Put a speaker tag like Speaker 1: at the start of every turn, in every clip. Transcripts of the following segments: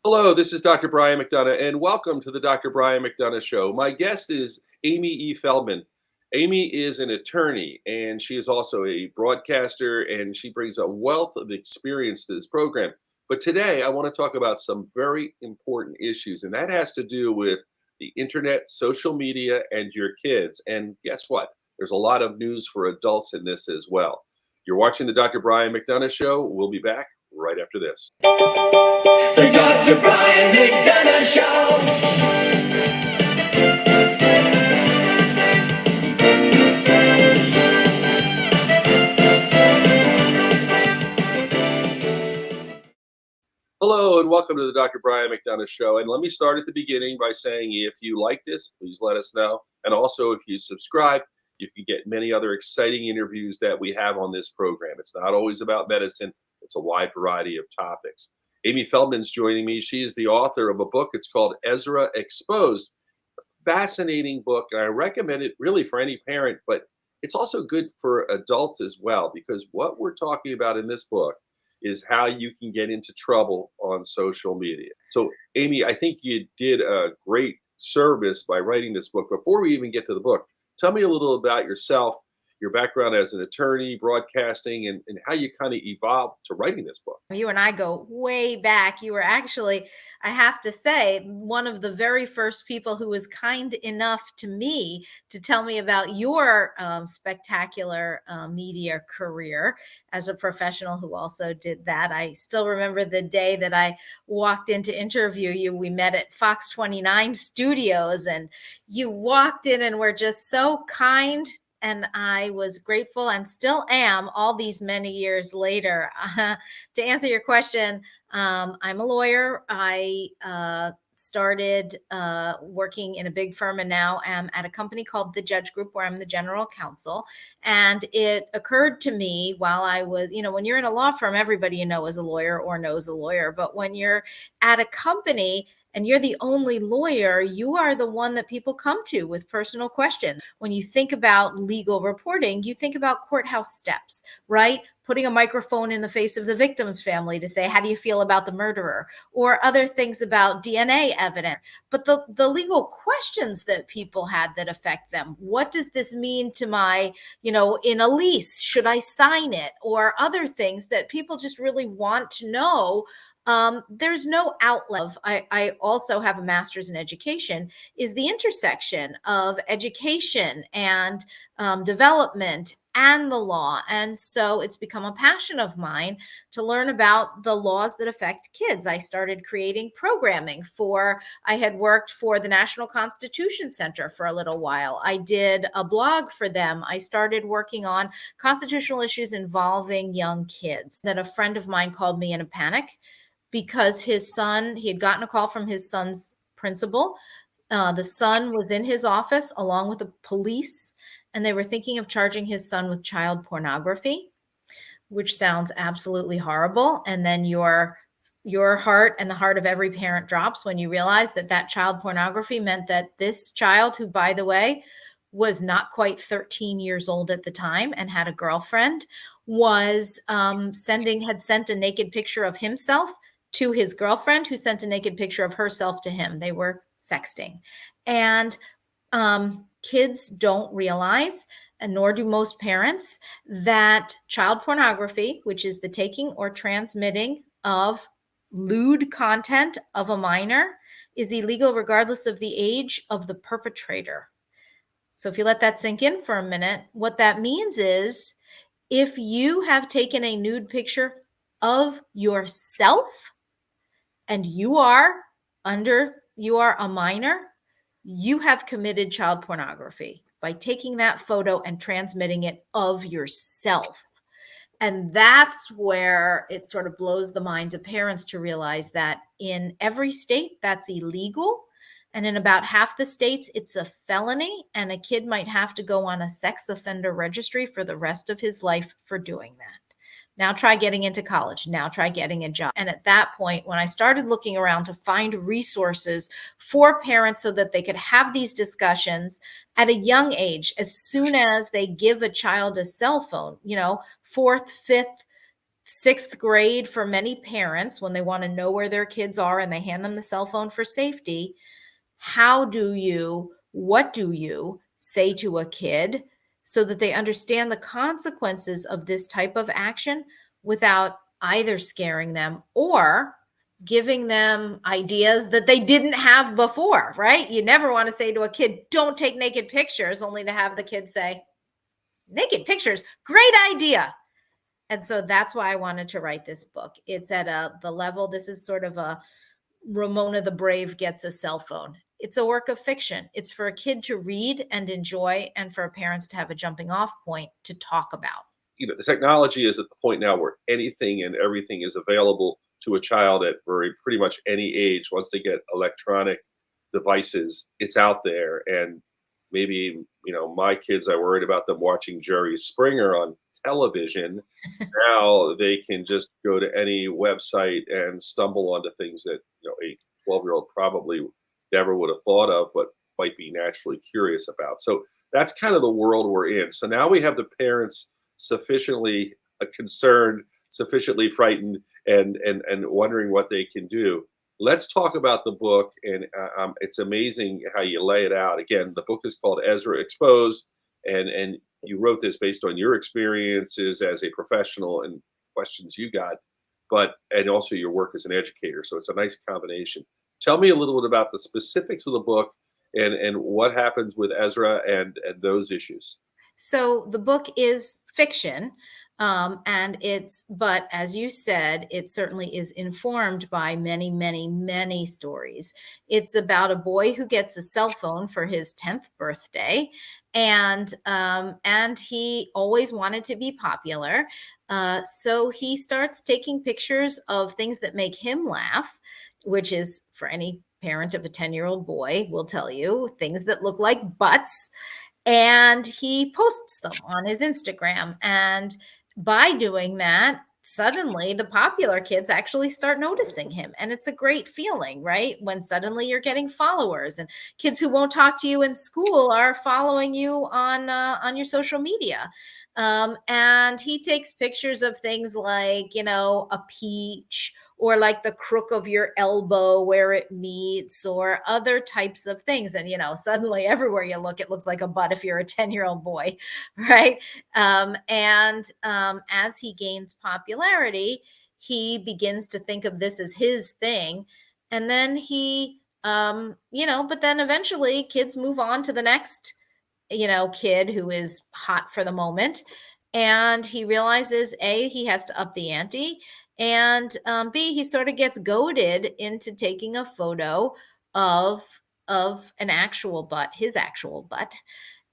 Speaker 1: Hello, this is Dr. Brian McDonough, and welcome to the Dr. Brian McDonough Show. My guest is Amy E Feldman. Amy is an attorney, and she is also a broadcaster, and she brings a wealth of experience to this program. But today, I want to talk about some very important issues, and that has to do with the internet, social media, and your kids. And guess what? There's a lot of news for adults in this as well. You're watching the Dr. Brian McDonough Show. We'll be back right after this.
Speaker 2: The Dr. Brian McDonough Show.
Speaker 1: Hello and welcome to the Dr. Brian McDonough Show. And let me start at the beginning by saying if you like this, please let us know. And also, if you subscribe, you can get many other exciting interviews that we have on this program. It's not always about medicine, it's a wide variety of topics. Amy Feldman's joining me. She is the author of a book. It's called Ezra Exposed. Fascinating book. And I recommend it really for any parent, but it's also good for adults as well, because what we're talking about in this book is how you can get into trouble on social media. So, Amy, I think you did a great service by writing this book. Before we even get to the book, tell me a little about yourself, your background as an attorney, broadcasting, and how you kind of evolved to writing this book.
Speaker 3: You and I go way back. You were actually, I have to say, one of the very first people who was kind enough to me to tell me about your spectacular media career as a professional who also did that. I still remember the day that I walked in to interview you. We met at Fox 29 Studios, and you walked in and were just so kind. And I was grateful and still am all these many years later. To answer your question, I'm a lawyer. I started working in a big firm and now am at a company called The Judge Group, where I'm the general counsel. And it occurred to me while I was, when you're in a law firm, everybody you know is a lawyer or knows a lawyer. But when you're at a company and you're the only lawyer, you are the one that people come to with personal questions. When you think about legal reporting, you think about courthouse steps, right? Putting a microphone in the face of the victim's family to say, how do you feel about the murderer? Or other things about DNA evidence. But the legal questions that people had that affect them, what does this mean to my, in a lease, should I sign it? Or other things that people just really want to know. There's no outlet. I also have a master's in education, is the intersection of education and development and the law. And so it's become a passion of mine to learn about the laws that affect kids. I started creating programming I had worked for the National Constitution Center for a little while. I did a blog for them. I started working on constitutional issues involving young kids. Then a friend of mine called me in a panic because he had gotten a call from his son's principal. The son was in his office along with the police, and they were thinking of charging his son with child pornography, which sounds absolutely horrible. And then your heart and the heart of every parent drops when you realize that child pornography meant that this child, who, by the way, was not quite 13 years old at the time and had a girlfriend, was had sent a naked picture of himself to his girlfriend, who sent a naked picture of herself to him. They were sexting. And kids don't realize, and nor do most parents, that child pornography, which is the taking or transmitting of lewd content of a minor, is illegal regardless of the age of the perpetrator. So if you let that sink in for a minute, what that means is if you have taken a nude picture of yourself and you are a minor, you have committed child pornography by taking that photo and transmitting it of yourself. And that's where it sort of blows the minds of parents to realize that in every state that's illegal. And in about half the states, it's a felony, and a kid might have to go on a sex offender registry for the rest of his life for doing that. Now try getting into college. Now try getting a job. And at that point, when I started looking around to find resources for parents so that they could have these discussions at a young age, as soon as they give a child a cell phone, 4th, 5th, sixth grade for many parents, when they want to know where their kids are and they hand them the cell phone for safety, what do you say to a kid so that they understand the consequences of this type of action without either scaring them or giving them ideas that they didn't have before, right? You never want to say to a kid, don't take naked pictures, only to have the kid say, naked pictures, great idea. And so that's why I wanted to write this book. It's at the level, this is sort of a Ramona the Brave gets a cell phone. It's a work of fiction. It's for a kid to read and enjoy, and for parents to have a jumping off point to talk about.
Speaker 1: The technology is at the point now where anything and everything is available to a child at pretty much any age. Once they get electronic devices, it's out there. And maybe, my kids, I worried about them watching Jerry Springer on television. Now they can just go to any website and stumble onto things that, a 12-year-old probably never would have thought of, but might be naturally curious about. So that's kind of the world we're in. So now we have the parents sufficiently concerned, sufficiently frightened, and wondering what they can do. Let's talk about the book, and it's amazing how you lay it out. Again, the book is called Ezra Exposed, and you wrote this based on your experiences as a professional and questions you got, and also your work as an educator. So it's a nice combination. Tell me a little bit about the specifics of the book and what happens with Ezra and those issues.
Speaker 3: So the book is fiction. But as you said, it certainly is informed by many, many, many stories. It's about a boy who gets a cell phone for his 10th birthday, and he always wanted to be popular. So he starts taking pictures of things that make him laugh, which is, for any parent of a 10-year-old boy will tell you, things that look like butts. And he posts them on his Instagram. And by doing that, suddenly the popular kids actually start noticing him. And it's a great feeling, right? When suddenly you're getting followers, and kids who won't talk to you in school are following you on your social media. And he takes pictures of things like, a peach, or like the crook of your elbow where it meets, or other types of things. And, suddenly everywhere you look, it looks like a butt if you're a 10-year-old boy, right? As he gains popularity, he begins to think of this as his thing. And then but then eventually kids move on to the next kid who is hot for the moment. And he realizes, A, he has to up the ante, and B, he sort of gets goaded into taking a photo of an actual butt, his actual butt.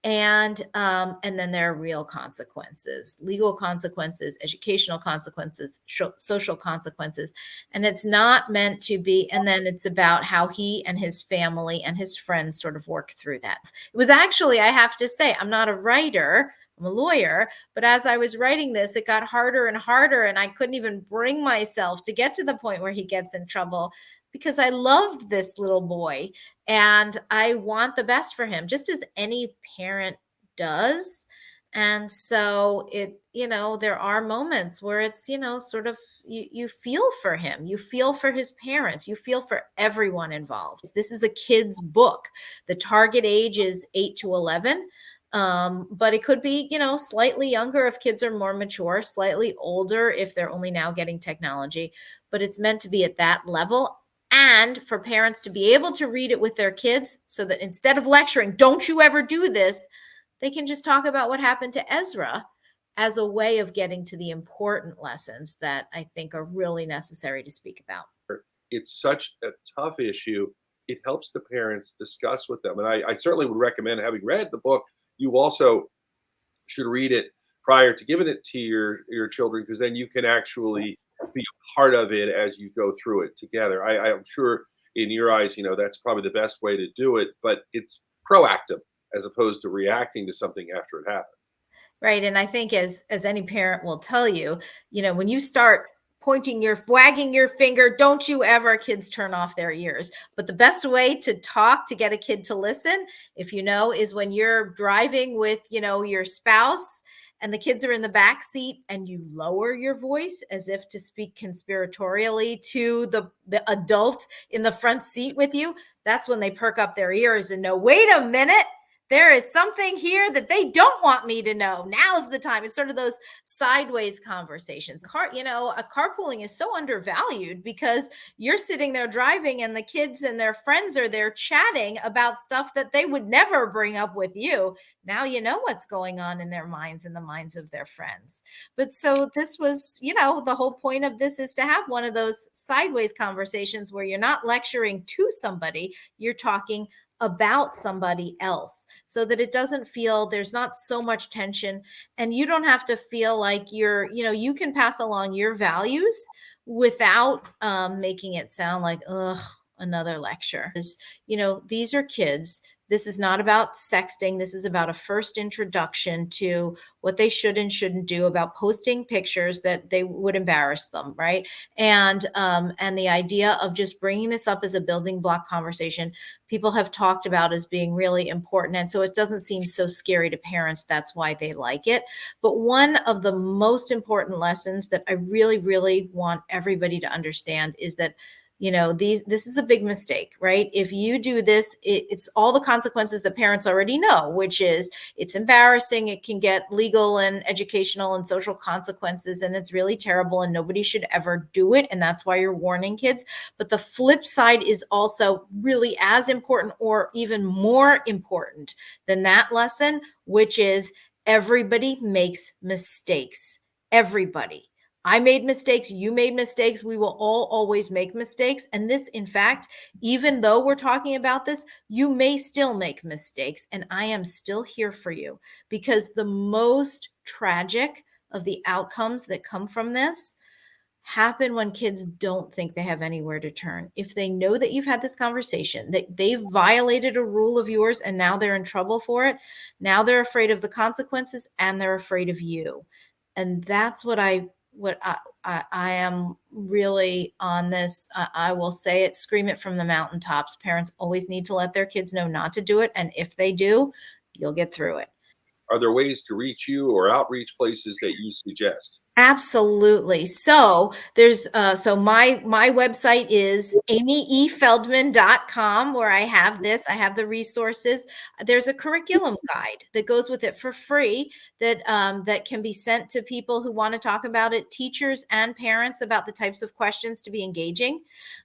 Speaker 3: And then there are real consequences, legal consequences, educational consequences, social consequences. And it's not meant to be. And then it's about how he and his family and his friends sort of work through that. It was actually, I have to say, I'm not a writer, I'm a lawyer, but as I was writing this, it got harder and harder, and I couldn't even bring myself to get to the point where he gets in trouble, because I loved this little boy and I want the best for him, just as any parent does. And so there are moments where it's, sort of, you feel for him, you feel for his parents, you feel for everyone involved. This is a kid's book. The target age is 8 to 11. But it could be, slightly younger if kids are more mature, slightly older if they're only now getting technology, but it's meant to be at that level. And for parents to be able to read it with their kids, so that instead of lecturing, don't you ever do this, they can just talk about what happened to Ezra as a way of getting to the important lessons that I think are really necessary to speak about.
Speaker 1: It's such a tough issue. It helps the parents discuss with them. And I certainly would recommend, having read the book, you also should read it prior to giving it to your children, because then you can actually be a part of it as you go through it together. I'm sure in your eyes, that's probably the best way to do it, but it's proactive as opposed to reacting to something after it happened.
Speaker 3: Right. And I think as any parent will tell you, when you start wagging your finger, don't you ever, kids turn off their ears. But the best way to talk, to get a kid to listen, if is when you're driving with, your spouse, and the kids are in the back seat and you lower your voice as if to speak conspiratorially to the adult in the front seat with you, that's when they perk up their ears and know, wait a minute, there is something here that they don't want me to know. Now's the time. It's sort of those sideways conversations. Carpooling is so undervalued because you're sitting there driving and the kids and their friends are there chatting about stuff that they would never bring up with you. Now you know what's going on in their minds and the minds of their friends. But so this was, the whole point of this is to have one of those sideways conversations where you're not lecturing to somebody, you're talking about somebody else, so that it doesn't feel there's not so much tension, and you don't have to feel like you can pass along your values without making it sound like, ugh, another lecture. These are kids. This is not about sexting. This is about a first introduction to what they should and shouldn't do, about posting pictures that they would embarrass them, right? And the idea of just bringing this up as a building block conversation, people have talked about as being really important. And so it doesn't seem so scary to parents. That's why they like it. But one of the most important lessons that I really, really want everybody to understand is that this is a big mistake, right? If you do this, it's all the consequences that parents already know, which is it's embarrassing. It can get legal and educational and social consequences, and it's really terrible, and nobody should ever do it. And that's why you're warning kids. But the flip side is also really as important or even more important than that lesson, which is everybody makes mistakes. Everybody. I made mistakes. You made mistakes. We will all always make mistakes. And this, in fact, even though we're talking about this, you may still make mistakes. And I am still here for you, because the most tragic of the outcomes that come from this happen when kids don't think they have anywhere to turn. If they know that you've had this conversation, that they've violated a rule of yours and now they're in trouble for it, now they're afraid of the consequences and they're afraid of you. And that's what I am really on this. I will say it, scream it from the mountaintops. Parents always need to let their kids know not to do it. And if they do, you'll get through it.
Speaker 1: Are there ways to reach you or outreach places that you suggest?
Speaker 3: Absolutely. So there's my website is amyefeldman.com, where I have the resources. There's a curriculum guide that goes with it for free that can be sent to people who want to talk about it, teachers and parents, about the types of questions to be engaging.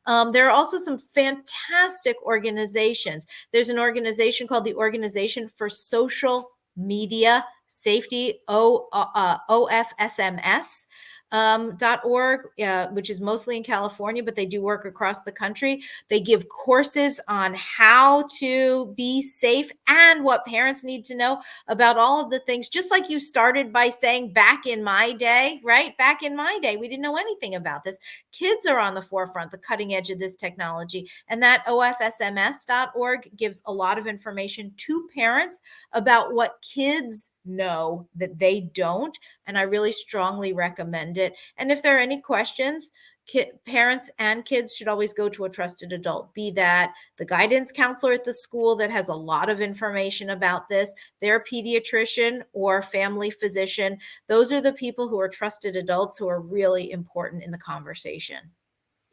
Speaker 3: There are also some fantastic organizations. There's an organization called the Organization for Social Media Safety, OFSMS. .org, which is mostly in California, but they do work across the country. They give courses on how to be safe and what parents need to know about all of the things, just like you started by saying back in my day, right? Back in my day, we didn't know anything about this. Kids are on the forefront, the cutting edge of this technology. And that OFSMS.org gives a lot of information to parents about what kids know that they don't. And I really strongly recommend it. And if there are any questions, parents and kids should always go to a trusted adult, be that the guidance counselor at the school that has a lot of information about this, their pediatrician or family physician. Those are the people who are trusted adults who are really important in the conversation.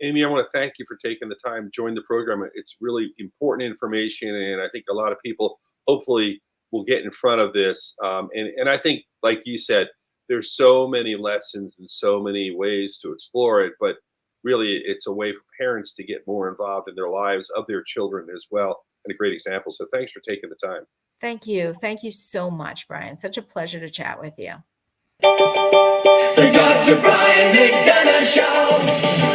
Speaker 1: Amy, I want to thank you for taking the time to join the program. It's really important information, and I think a lot of people hopefully will get in front of this. And I think, like you said, there's so many lessons and so many ways to explore it, but really it's a way for parents to get more involved in their lives of their children as well, and a great example. So thanks for taking the time.
Speaker 3: Thank you. Thank you so much, Brian. Such a pleasure to chat with you.
Speaker 2: The Dr. Brian McDonough Show.